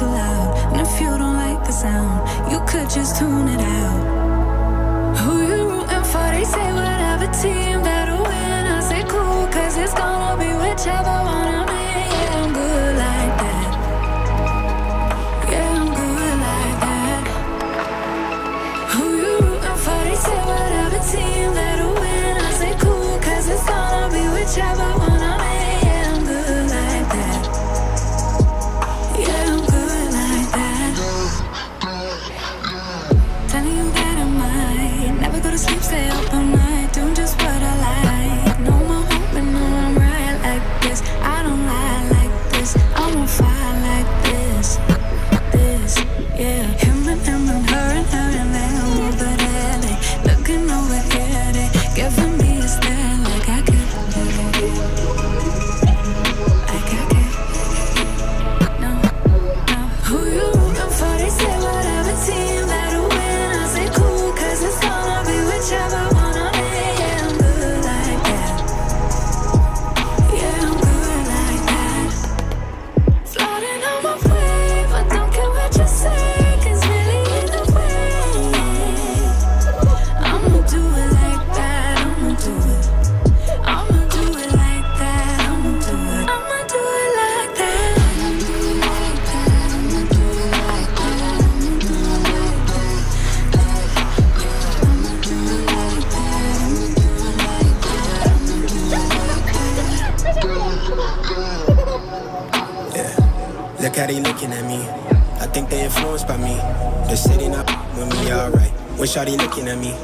too loud. And if you don't like the sound, you could just tune it out. Who you rooting for? They say whatever team that'll win. I say cool, cause it's gonna be whichever one I'm in. Yeah, I'm good like that. Yeah, I'm good like that. Who you rooting for? They say whatever team that'll win. I say cool, cause it's gonna be whichever one I'm in. Yeah, I'm good like that. Yeah, I'm good like that. Telling you that I might never go to sleep, stay up all night, doing just what I like. No more hoping, no, I'm right like this. I don't lie like this. I'm on fire like this. This, yeah. Him and her and they over there. They looking over here. They giving me a stare like I could. Like I could. No, no. Who you rooting for? They say whatever team that'll win. I say cool, cause it's gonna be whichever one I'm in. Yeah, I'm good like that. Yeah, I'm good like that. Floating on my wave, I don't care what you say, cause really either way, I'ma do it like that. I'ma do it. I'ma do it like that. I'ma do it. I'ma do it like that. I'ma do it like that. I'ma do it like that. Yeah, look how they looking at me. I think they influenced by me. They're sitting up with me, alright. When shawty looking at me,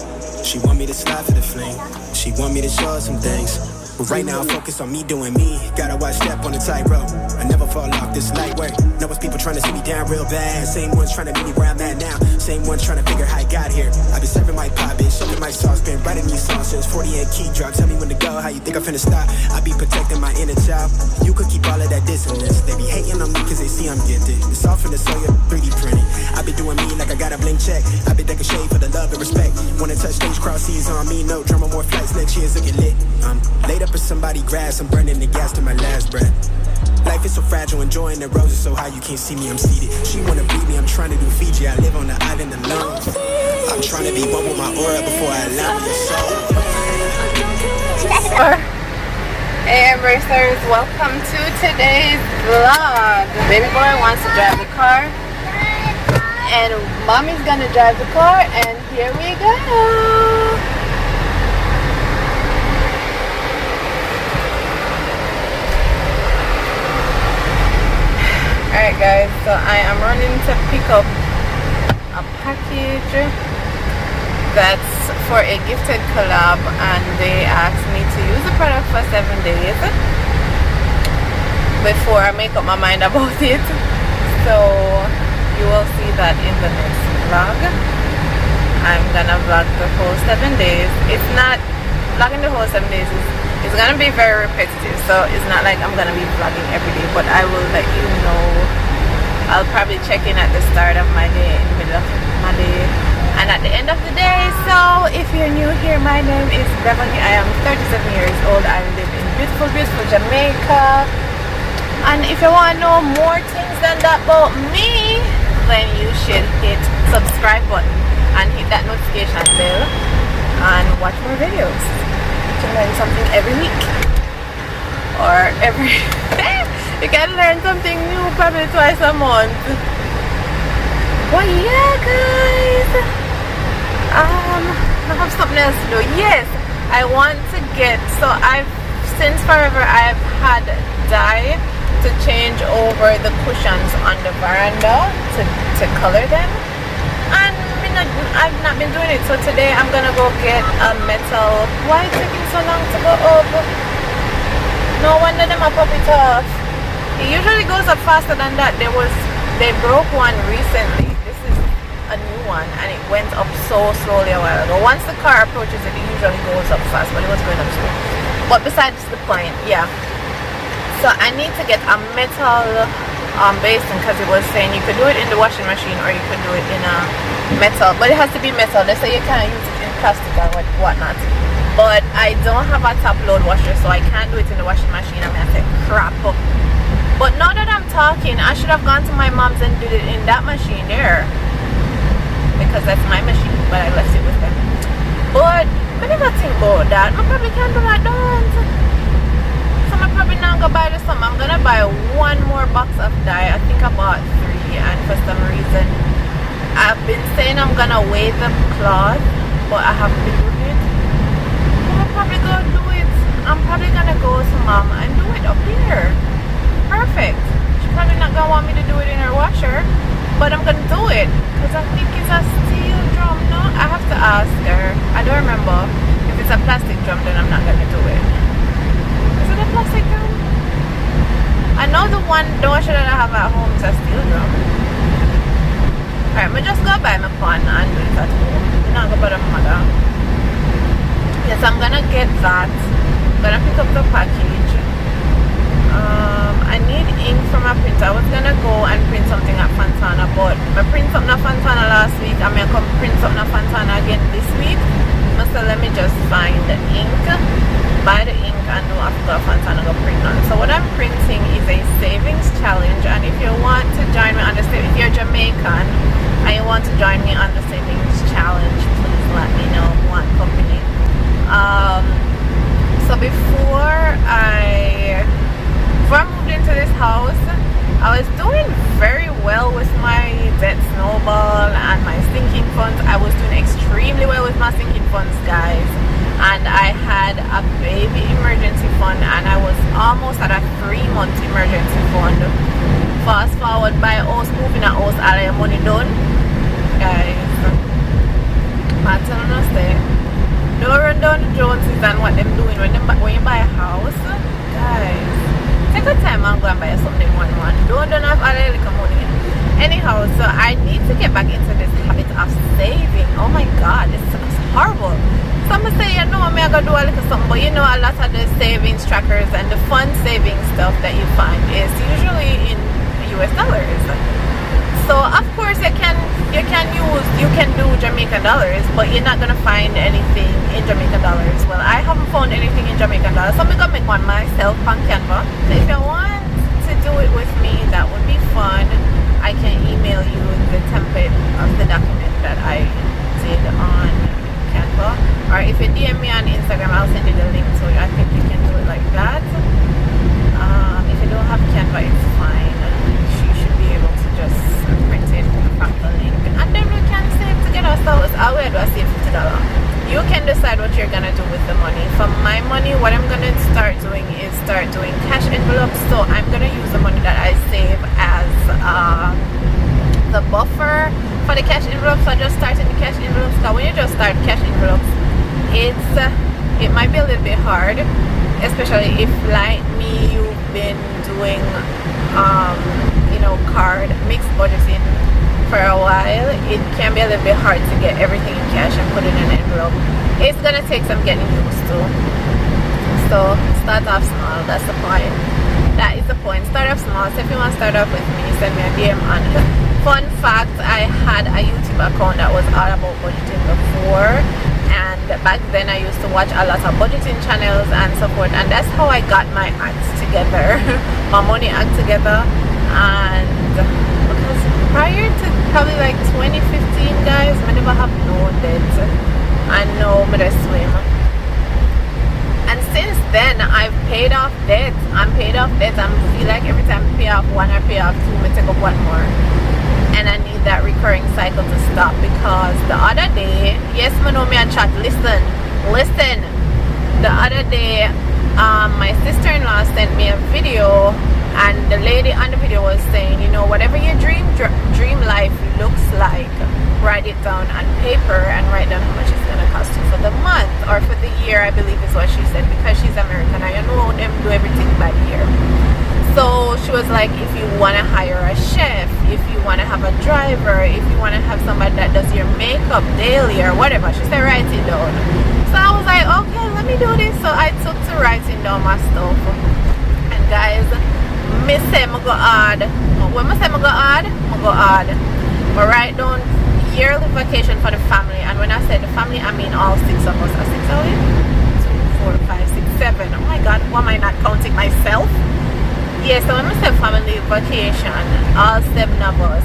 she want me to slide for the flame. She want me to show her some things. But right now I'm focused on me doing me. Gotta watch step on the tightrope. I never fall off this light work. Know it's people trying to see me down real bad. Same ones trying to meet me where I'm at now. Same ones trying to figure how I got here. I've been serving my pop, bitch, serving my sauce, been writing these songs since 48 key drop. Tell me when to go, how you think I'm finna stop? I be protecting my inner child. You could keep all of that dissonance. They be hating on me cause they see I'm gifted. It's all from the soil, 3D printed. I be doing me like I got a blank check. I been taking shade for the love and respect. Wanna touch stage, cross seas on me, no drama, more flights next year's looking lit. Laid up in somebody grass, I'm burning the gas to my last breath. Life is so fragile, enjoying the roses so high you can't see me, I'm seated. She wanna beat me, I'm trying to do Fiji, I live on the island alone. I'm trying to be one with my aura before I allow me a soul. Hey embracers, welcome to today's vlog. Baby boy wants to drive the car and mommy's gonna drive the car, and here we go. Alright guys, so I am running to pick up a package that's for a gifted collab, and they asked me to use the product for 7 days before I make up my mind about it. So you will see that in the next vlog. I'm gonna vlog the whole 7 days. It's not vlogging the whole 7 days, it's gonna be very repetitive, so it's not like I'm gonna be vlogging every day, but I will let you know. I'll probably check in at the start of my day, in the middle of my day, and at the end of the day. So if you're new here, my name is Beverly. I am 37 years old. I live in beautiful Jamaica, and if you want to know more things than that about me, then you should hit subscribe button and hit that notification bell and watch more videos. To learn something every week or every you can learn something new probably twice a month. But yeah guys, I have something else to do. Yes, I want to get, so since forever I've had dye to change over the cushions on the veranda to color them, and I've not been doing it. So today I'm gonna go get a metal. Why is it taking so long to go up? No wonder them I pop it off. It usually goes up faster than that. They broke one recently. This is a new one, and it went up so slowly a while ago. Once the car approaches it, it usually goes up fast, but it was going up slow. But besides the point, yeah. So I need to get a metal basin, because it was saying you could do it in the washing machine or you could do it in a metal, but it has to be metal. They say you can't use it in plastic or whatnot. But I don't have a top load washer, so I can't do it in the washing machine. I'm gonna have to crap up But now that I'm talking, I should have gone to my mom's and did it in that machine there, because that's my machine, but I left it with them. But I never think about that. I probably can't do that, don't. So I'm probably not gonna buy this some. I'm gonna buy one more box of dye. I think I bought 3, and for some reason I've been saying I'm gonna weigh the cloth, but I haven't been doing it. I'm probably gonna do it. I'm probably gonna go to mom and do it up here. Perfect. She's probably not gonna want me to do it in her washer, but I'm gonna do it because I think it's a steel drum. No, I have to ask her. I don't remember. If it's a plastic drum, then I'm not gonna do it. Is it a plastic drum? I know the washer that I have at home is a steel drum. Alright, I'm just gonna buy my pan and do it at home. I'm not gonna bother my mother. Yes, I'm gonna get that. I'm gonna pick up the package. I need ink for my printer. I was gonna go and print something at Fontana, but I print something at Fontana last week. I'm gonna come print something at Fontana again this week. So let me just find the ink, buy the ink, and do have to go to Fontana go print on. So what I'm printing is a savings challenge, and if you want to join me on the if you're Jamaican and you want to join me on the savings challenge, please let me know. One company. So before I moved into this house, I was doing very well with my debt snowball and my sinking funds. I was doing extremely well with my sinking funds, guys, and I had a baby emergency fund, and I was almost at a 3-month emergency fund. Fast forward by us moving a house, all your money done, guys. I'm telling us there, don't run down the Joneses and what them doing when you buy a house, guys. Take a time and go and buy something one. Don't have all the little money. Anyhow, so I need to get back into this habit of saving. Oh my god, it's horrible. Some say, you know, I'm gonna do a little something, but you know, a lot of the savings trackers and the fund saving stuff that you find is usually in US dollars. So of course you can do Jamaican dollars, but you're not gonna find anything in Jamaican dollars. Well, I haven't found anything in Jamaican dollars, so I'm gonna make one myself on Canva. So if you want to do it with me, that would be fun. I can email you the template of the document that I did on Canva, or if you DM me on Instagram, I'll send you the link. So I think you can do it like that. If you don't have Canva, it's fine. You should be able to just print it from the link, and then we can save together. So I will do a save $50. You can decide what you're gonna do with the money. For my money, what I'm gonna start doing is start doing cash envelopes. So I'm gonna use the money that I save as the buffer for the cash envelopes. So I just started the cash envelopes. So when you just start cash envelopes, it might be a little bit hard, especially if, like me, you've been doing you know, card mixed budgeting for a while. It can be a little bit hard to get everything in cash and put it in an envelope. It's gonna take some getting used to. So start off small. That's the point. That is the point. Start off small. So if you want to start off with me, send me a DM on it. Fun fact, I had a YouTube account that was all about budgeting before, and back then I used to watch a lot of budgeting channels and so forth, and that's how I got my act together, my money act together. And because prior to probably like 2015, guys, I never have no debt. I know me to swim, and since then I've paid off debt. I'm paid off debt. I feel like every time I pay off one, I pay off two, I take up one more, and I need that recurring cycle to stop. Because the other day, yes, I know me and chat, listen, the other day my sister-in-law sent me a video, and the lady on the video was saying, you know, whatever your dream life looks like, write it down on paper and write down how much it's gonna cost you for the month or for the year, I believe is what she said, because she's American. I know them do everything by year. So she was like, if you want to hire a chef, if you want to have a driver, if you want to have somebody that does your makeup daily or whatever, she said write it down. So I was like, okay, let me do this. So I took to writing down my stuff, and guys, me say I go hard. When I say I go hard, I go hard. I write down yearly vacation for the family, and when I say the family, I mean all 6 of us. 6 of it? 2, 4, 5, 6, 7. Oh my god, why am I not counting myself? Yeah, so when we said family vacation, all 7 of us,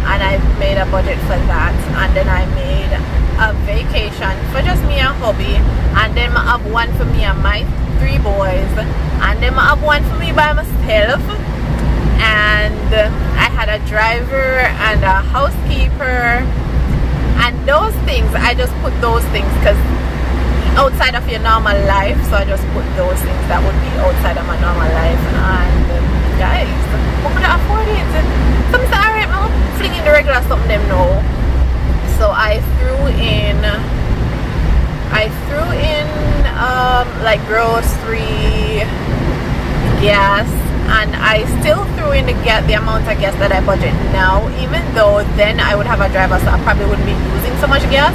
and I made a budget for that, and then I made a vacation for just me and hubby, and then I have one for me and my 3 boys, and then I have one for me by myself, and I had a driver and a housekeeper, and those things, I just put those things because outside of your normal life, so I just put those things that would be outside of my normal life, and guys, who could afford it? So I'm sorry, I'm flinging the regular something them know. So I threw in like grocery, gas, and I still threw in the amount of gas that I budget now, even though then I would have a driver, so I probably wouldn't be using so much gas.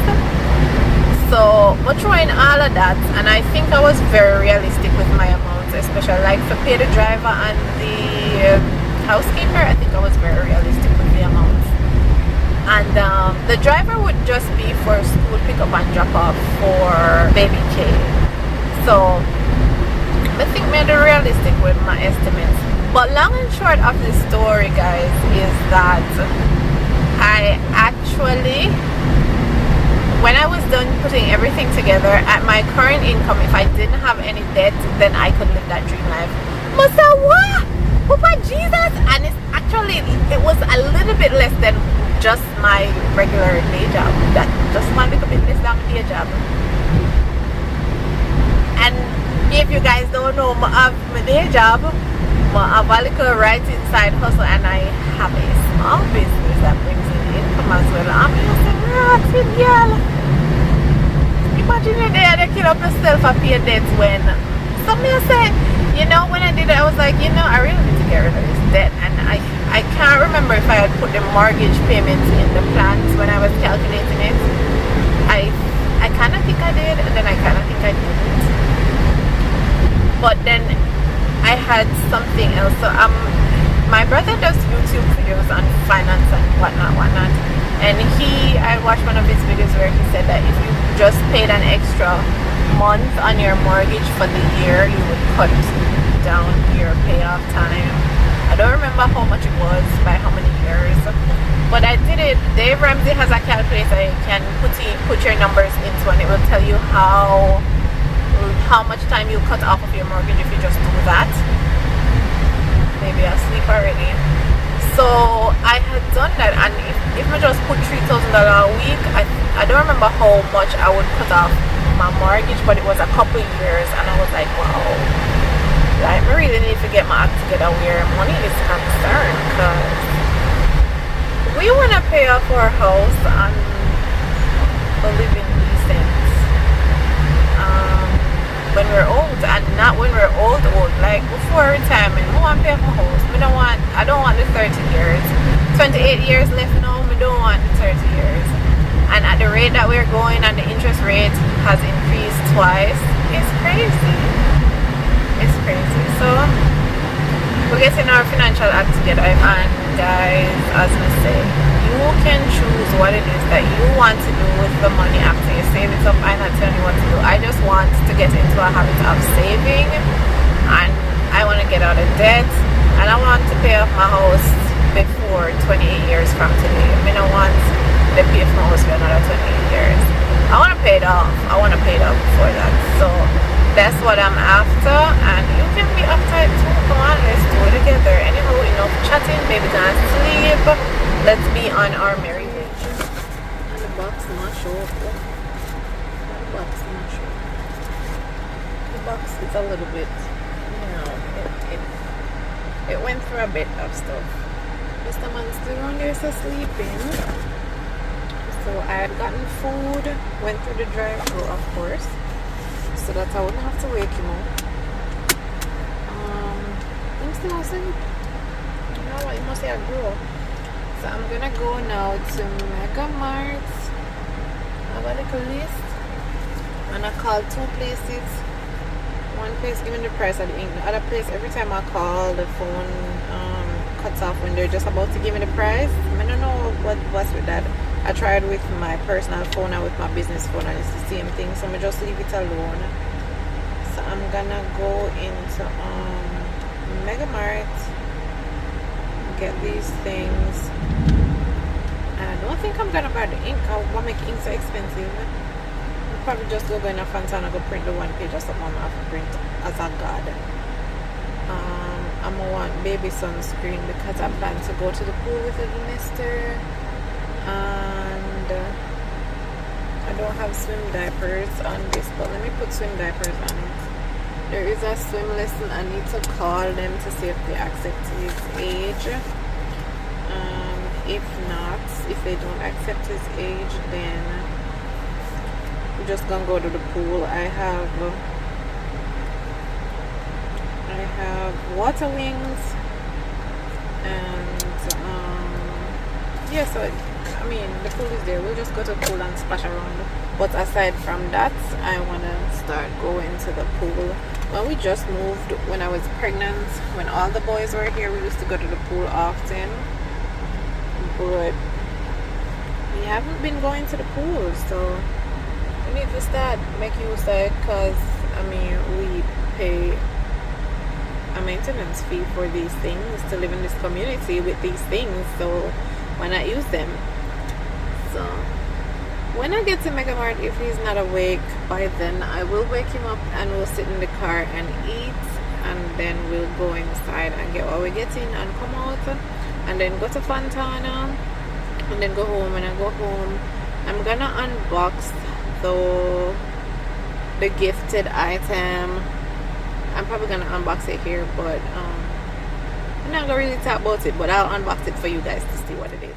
So we're throwing all of that, and I think I was very realistic with my amounts, especially like for pay the driver and the housekeeper. I think I was very realistic with the amounts. And the driver would just be for school pickup and drop off for baby K. So I think I'm realistic with my estimates. But long and short of the story, guys, is that I actually, when I was done putting everything together at my current income, if I didn't have any debt, then I could live that dream life. Masa what? Papa Jesus! And it's actually, it was a little bit less than just my regular day job. That just my little bit less than my day job. And if you guys don't know, I have my day job, I have a little right inside hustle, and I have a small business that brings in income as well. I'm just a rotten girl. Imagine a day I kill up myself and pay debts when somebody said, you know, when I did it, I was like, you know, I really need to get rid of this debt. And I can't remember if I had put the mortgage payments in the plans when I was calculating it. I kind of think I did, and then I kind of think I didn't. But then I had something else. So my brother does YouTube videos on finance and whatnot. And I watched one of his videos where he said that if you just paid an extra month on your mortgage for the year, you would cut down your payoff time. I don't remember how much it was by how many years, but I did it. Dave Ramsey has a calculator you can put your numbers into, and it will tell you how much time you cut off of your mortgage if you just do that. Maybe I'll sleep already. So I had done that, and if I just put $3,000 a week, I don't remember how much I would cut off my mortgage, but it was a couple years, and I was like, wow, like I really need to get my act together where money is concerned, because we want to pay off our house and live in decent when we're old, and not when we're old, like before retirement. I want to pay off my house. I don't want the 30 years. 28 years left now. I don't want the 30 years. And at the rate that we're going, and the interest rate has increased twice, it's crazy. It's crazy. So we're getting our financial act together. And guys, as I say, you can choose what it is that you want to do with the money after you save it up. I'm not telling you what to do. I just want to get into a habit of saving, and I want to get out of debt, and I want to pay off my house before 28 years from today. I don't want to pay off my house for another 28 years. I want to pay it off. I want to pay it off before that. So that's what I'm after, and you can be after it too. Come on, let's do it together. Anyhow, enough chatting, baby, can't sleep. Let's be on our merry way. And the box not show up. The box not show up. The box is a little bit, you know, it went through a bit of stuff. Mr. Man still on there, so sleeping. So I had gotten food, went through the drive-thru, of course, so that I wouldn't have to wake him up. I'm still asleep. You know what? You must say I grew up. So I'm gonna go now to Mega Mart. I have a little list, and I called 2 places. One place giving the price of the ink. The other place, every time I call, the phone cuts off when they're just about to give me the price. I don't know what's with that. I tried with my personal phone and with my business phone, and it's the same thing. So I'm just leave it alone. So I'm gonna go into Mega Mart, get these things. And I don't think I'm gonna buy the ink. I want to make ink so expensive. I'll probably just go in a Fontana, go print the one page or something I have to print as a god. I'm gonna want baby sunscreen because I plan to go to the pool with the mister, and I don't have swim diapers on this, but let me put swim diapers on it. There is a swim lesson. I need to call them to see if they accept his age. If not, if they don't accept his age, then we're just gonna go to the pool. I have water wings, and yeah, so I mean the pool is there. We'll just go to the pool and splash around. But aside from that, I want to start going to the pool. When we just moved, when I was pregnant, when all the boys were here, we used to go to the pool often, but we haven't been going to the pool, so we need to start make use of it, because I mean we pay a maintenance fee for these things to live in this community with these things, so why not use them? So when I get to Mega Mart, if he's not awake by then, I will wake him up and we'll sit in the car and eat, and then we'll go inside and get what we're getting and come out, and then go to Fontana and then go home. When I go home, I'm gonna unbox the gifted item. I'm probably gonna unbox it here, but I'm not gonna really talk about it, but I'll unbox it for you guys to see what it is.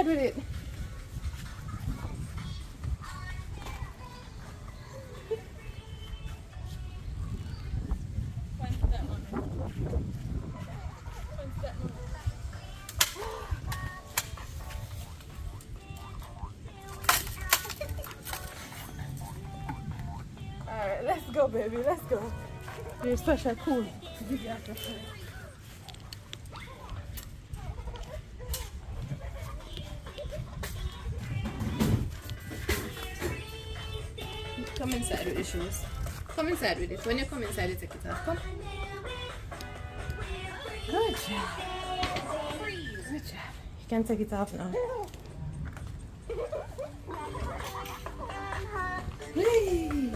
inside with it. Alright, let's go, baby, let's go. You're such a cool. Come inside with the shoes. Come inside with it. When you come inside, you take it off. Come. Good job. Good job. You can take it off now. Whee!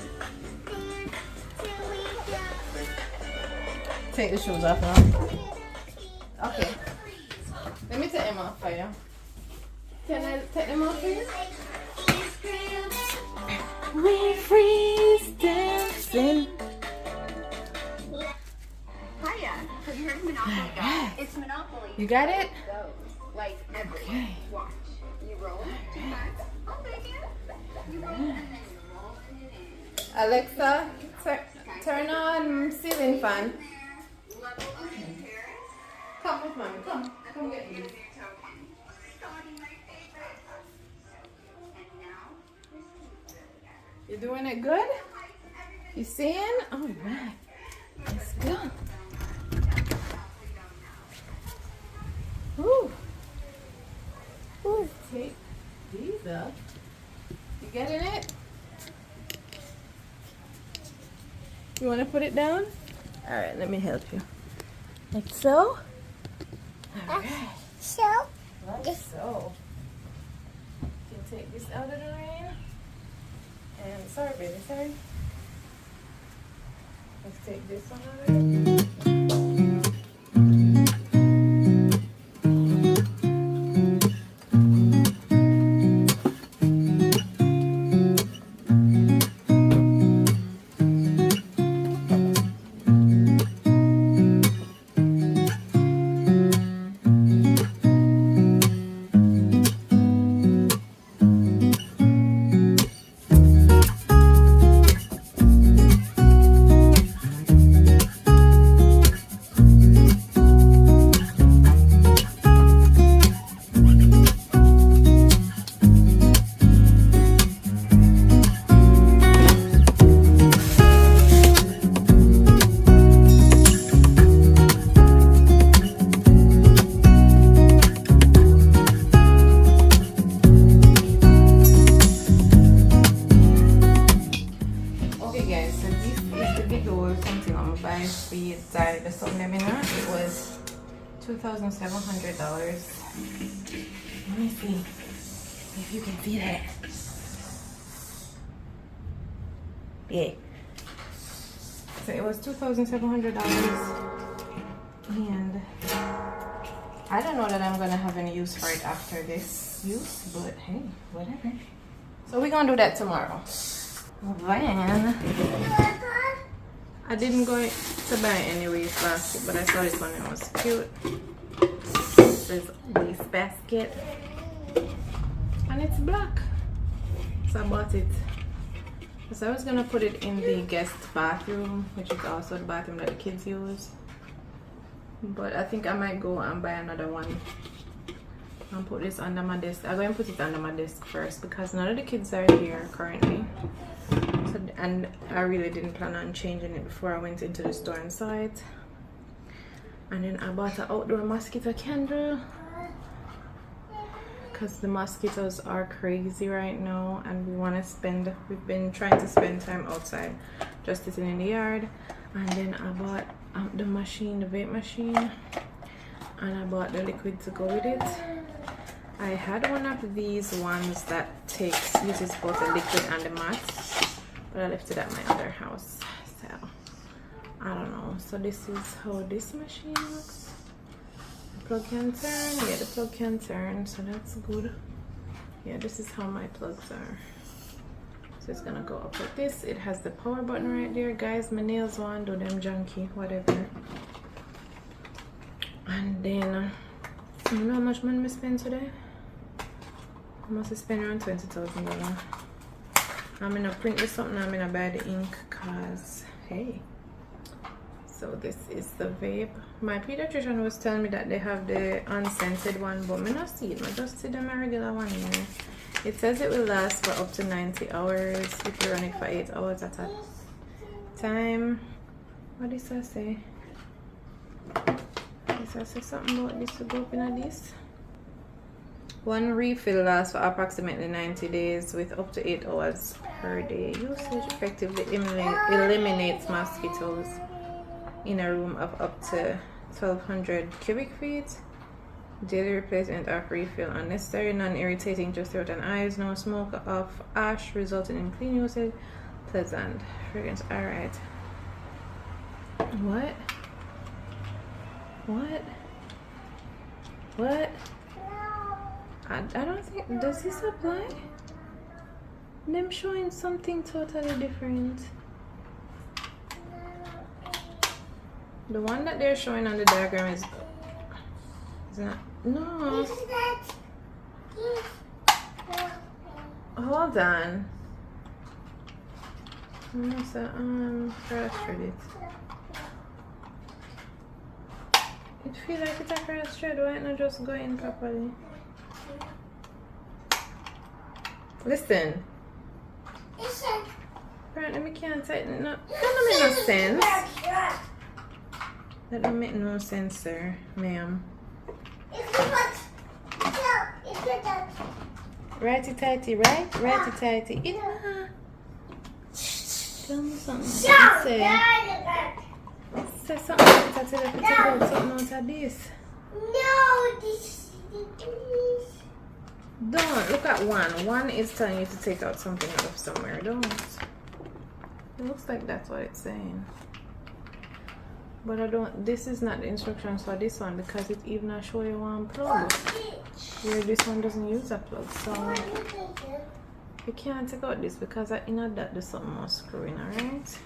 Take the shoes off now. Okay. Let me take them off for you. Can I take them off for you? We freeze dancing. Hiya. Have you heard of Monopoly Go? It's Monopoly. You got it? Go. Like everyone. Okay. Watch. You roll 2 cards. I'll take it. You roll and then you roll and then Alexa, turn on ceiling fan. level up your carrots. Come with mommy. Come get me. Your token. Starting my favorite. And now, You doing it good? You seeing? All right. Let's go. Woo. Woo. Take these up. You getting it? You want to put it down? All right, let me help you. Like so. All right. So, Like so. You can take this out of the rain. And sorry, baby, sorry. Let's take this one out of it. The supplement, it was $2,700. Let me see if you can see that. Yeah. So it was $2,700, and I don't know that I'm gonna have any use for it after this use, but hey, whatever. So we're gonna do that tomorrow. Then I didn't go to buy any waste basket, but I saw this one and it was cute. This waste basket, and it's black, so I bought it. So I was gonna put it in the guest bathroom, which is also the bathroom that the kids use, but I think I might go and buy another one and put this under my desk. I'm going to put it under my desk first because none of the kids are here currently. So, and I really didn't plan on changing it before I went into the store and saw it. And then I bought an outdoor mosquito candle because the mosquitoes are crazy right now, and we've been trying to spend time outside just sitting in the yard. And then I bought the machine, the vape machine, and I bought the liquid to go with it. I had one of these ones that uses both the liquid and the mat, but I left it at my other house, so I don't know. So this is how this machine looks. The plug can turn. Yeah, the plug can turn, so that's good. Yeah, this is how my plugs are. So it's gonna go up like this. It has the power button right there. Guys, my nails want do them junky, whatever. And then you know how much money we spent today? must spend around $20,000. I'm gonna print this something. I'm gonna buy the ink cause hey. So this is the vape. My pediatrician was telling me that they have the unscented one, but I not see it. I just see them a regular one here. It says it will last for up to 90 hours if you run it for 8 hours at a time. What does that say? Does that say something about this to go up in this? One refill lasts for approximately 90 days with up to 8 hours per day. Usage effectively eliminates mosquitoes in a room of up to 1,200 cubic feet. Daily replacement of refill unnecessary, non-irritating to throat and eyes, no smoke of ash resulting in clean usage, pleasant fragrance. Alright. What? I don't think, does this apply? Them showing something totally different. The one that they're showing on the diagram is not, no. Hold on. I must cross-thread it. It feels like it's a cross-thread. Why not just go in properly? Listen. Apparently we can't tighten it up. That don't make no sense. That don't make no sense, sir, ma'am. Righty-tighty, right? Righty-tighty. Tell me something. Say something that I tell you to take out something out of this. No, this. Don't. Look at one. One is telling you to take out something out of somewhere. Don't. It looks like that's what it's saying. But I don't, this is not the instructions for this one because it even not show you one plug. Where this one doesn't use a plug. So you can't take out this because I know that there's something more screwing, alright?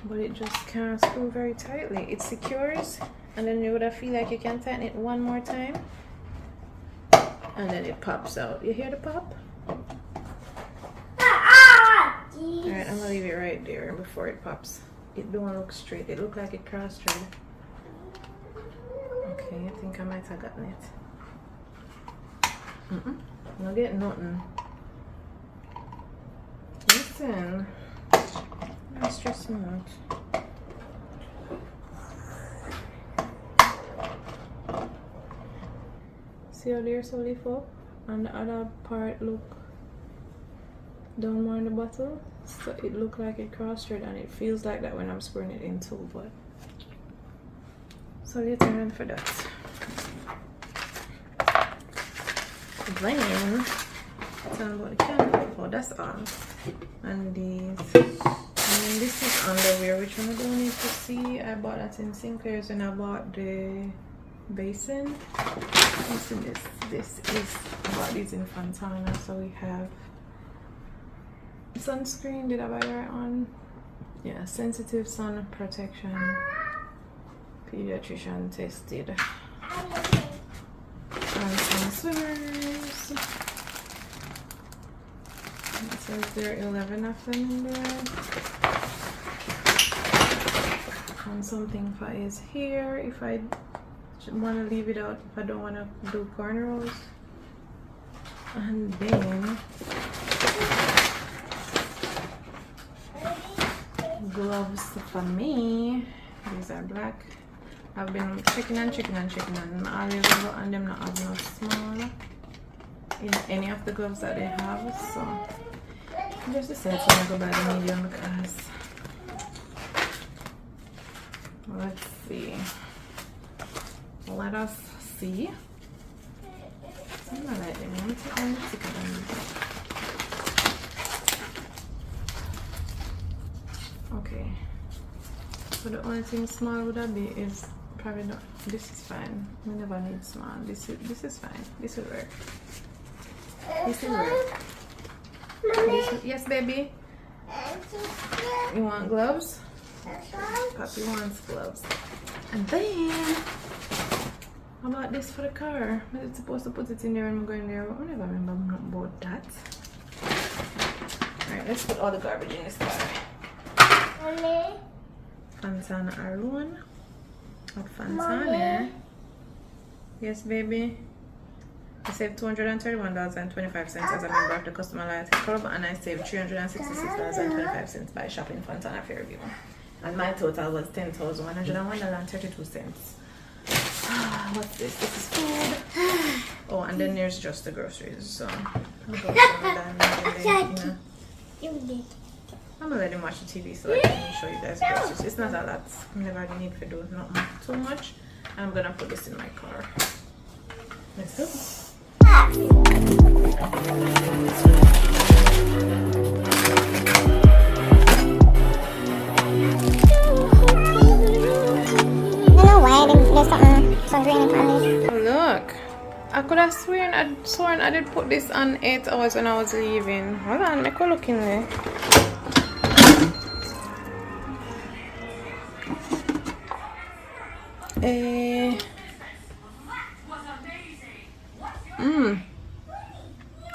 But it just can't screw very tightly. It secures and then you would feel like you can tighten it one more time. And then it pops out. You hear the pop? Alright, I'm gonna leave it right there before it pops. It don't look straight. It look like it cross-thread. Okay, I think I might have gotten it. Not getting nothing. Listen. I'm stressing out. See how they're so lift up? And the other part look down more in the bottle. So it look like it cross-thread and it feels like that when I'm screwing it in too, but so later on for that. Then tell me about the candle. Oh, that's on. And these. And then this is underwear, which one I don't need to see. I bought that in Sinclair's and I bought the basin. Listen, this is I bought these in Fontana. So we have sunscreen. Did I buy the right one? Yeah, sensitive sun protection, pediatrician tested, and some swimmers. It says there are 11 of them in there. And something for his hair if I want to leave it out, if I don't want to do cornrows. And then gloves for me. These are black. I've been checking and I always go and them not have no small in any of the gloves that they have, so just decided to go buy the medium because let's see. Let us see. I'm not like them. Let me take one sticker on this. Okay, so the only thing small would that be is probably not. This is fine. We never need small. This is fine. This will work. This will work. Yes, baby. You want gloves? Papi wants gloves. And then How about this for the car? Was it supposed to put it in there when I'm going there? I never remember about that. Alright, let's put all the garbage in this car. Fantana Arun. Of Fantana. Yes, baby. I saved $231.25 as a member of the Customer Loyalty Club, and I saved $366.25 by shopping Fantana Fairview. And my total was $10,101.32. What's this? This is food. Oh, and then there's just the groceries. So I'm gonna let him watch the TV so I can show you guys groceries. It's not a lot. I never need to do not too much. And I'm gonna put this in my car. Let's go. Look, I could have sworn I did put this on 8 hours when I was leaving. Hold on, make a look in there.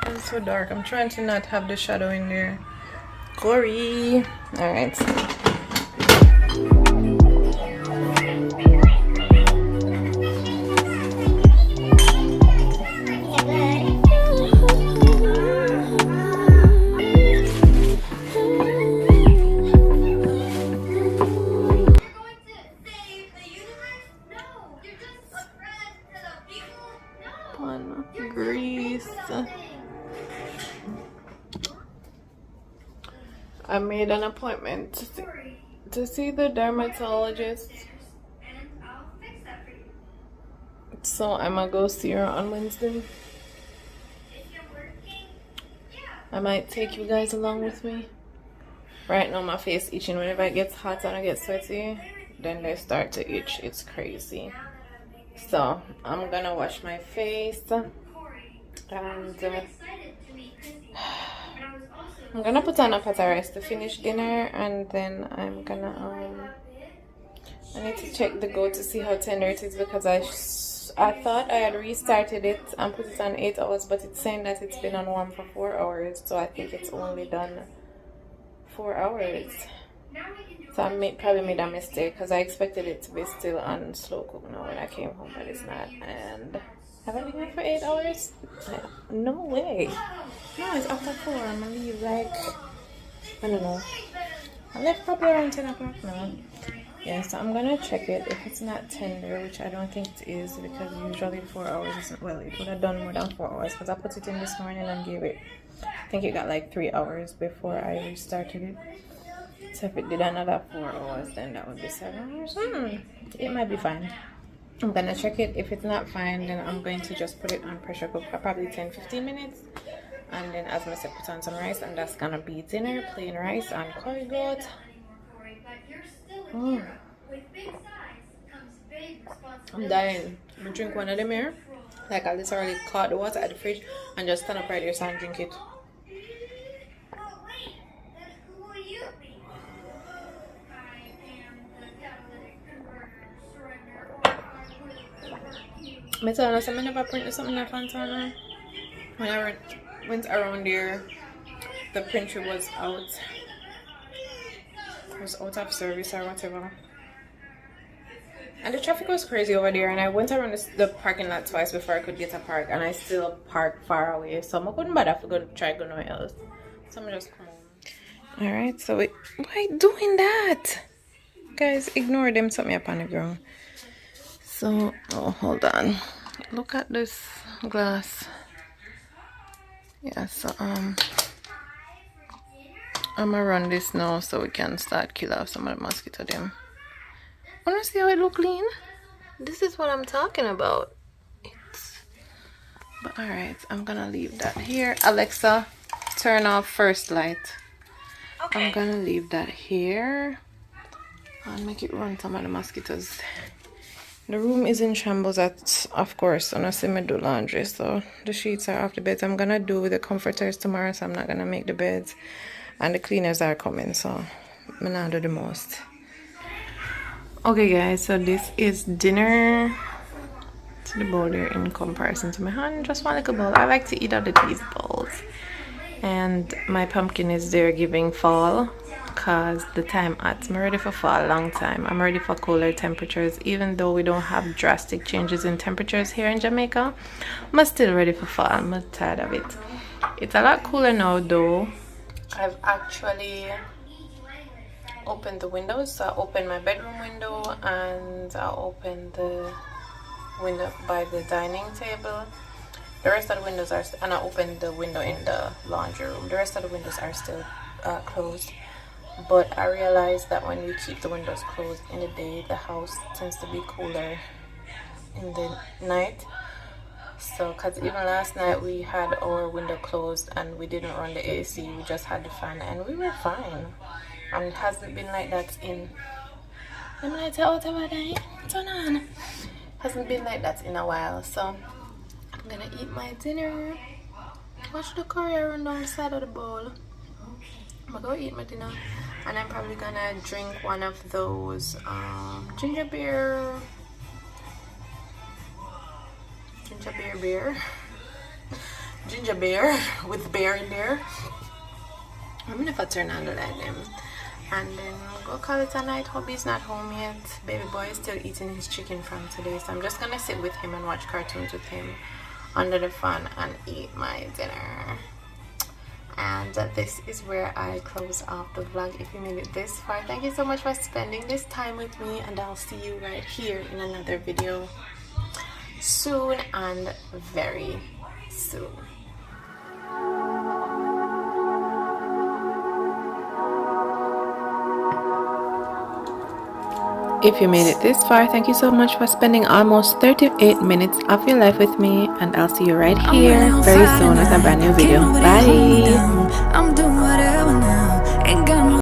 It's so dark. I'm trying to not have the shadow in there. Corey. Alright. I made an appointment to see the dermatologist, so I'm gonna go see her on Wednesday. I might take you guys along with me. Right now my face itching. Whenever it gets hot and I get sweaty, then they start to itch. It's crazy. So I'm gonna wash my face and I'm gonna put on a pot of rice to finish dinner, and then I'm gonna I need to check the goat to see how tender it is, because I thought I had restarted it and put it on 8 hours, but it's saying that it's been on warm for 4 hours, so I think it's only done 4 hours. So I probably made a mistake, because I expected it to be still on slow cook now when I came home, but it's not. And have I been here for 8 hours? No way. No, it's after 4. I'm gonna leave like, I don't know. I left probably around 10 o'clock now. Yeah, so I'm gonna check it. If it's not tender, which I don't think it is, because usually 4 hours isn't, well, it would have done more than 4 hours, because I put it in this morning and gave it, I think it got like 3 hours before I restarted it. So if it did another 4 hours, then that would be 7 hours. It might be fine. I'm gonna check it. If it's not fine, then I'm going to just put it on pressure cook for probably 10-15 minutes, and then as I said, put on some rice, and that's gonna be dinner. Plain rice and curry goat. I'm dying. I'm gonna drink one of them here. Like, I literally caught the water at the fridge and just stand up right here so I can drink it. I tell you, I never printed something like Fantana. When I went around there, the printer was out. It was out of service or whatever. And the traffic was crazy over there, and I went around the parking lot twice before I could get a park, and I still parked far away, so I couldn't bother to try to go nowhere else. So I'm just come home. Alright, so why doing that? Guys, ignore them, set me up on the ground. So, oh, hold on. Look at this glass. Yeah, so I'm gonna run this now so we can start kill off some of the mosquito them. Wanna see how it look clean? This is what I'm talking about. But alright, I'm gonna leave that here. Alexa, turn off first light. Okay. I'm gonna leave that here and make it run some of the mosquitoes. The room is in shambles, of course, and I see me do laundry, so the sheets are off the beds. I'm gonna do the comforters tomorrow, so I'm not gonna make the beds, and the cleaners are coming, so I'm gonna do the most. Okay guys, so this is dinner. see the bowl there in comparison to my hand. Just one little bowl. I like to eat out of these bowls. And my pumpkin is there giving fall because the time I'm ready for fall. Long time. I'm ready for cooler temperatures. Even though we don't have drastic changes in temperatures here in Jamaica, I'm still ready for fall. I'm tired of it. It's a lot cooler now though. I've actually opened the windows. So I opened my bedroom window and I opened the window by the dining table. The rest of the windows are and I opened the window in the laundry room. The rest of the windows are still closed, but I realized that when we keep the windows closed in the day, the house tends to be cooler in the night. So because even last night we had our window closed and we didn't run the AC, we just had the fan and we were fine. And it hasn't been like that in hasn't been like that in a while. So I'm gonna eat my dinner. Watch the Korea run down the side of the bowl. I'm gonna go eat my dinner, and I'm probably gonna drink one of those ginger beer with beer in there. I'm gonna turn on the light them, and then we'll go call it a night. Hubby's not home yet. Baby boy is still eating his chicken from today, so I'm just gonna sit with him and watch cartoons with him under the fan and eat my dinner. And this is where I close off the vlog. If you made it this far, thank you so much for spending this time with me, and I'll see you right here in another video soon, and very soon. If you made it this far, thank you so much for spending almost 38 minutes of your life with me, and I'll see you right here very soon with a brand new video. Bye. I'm doing whatever now. Ain't got no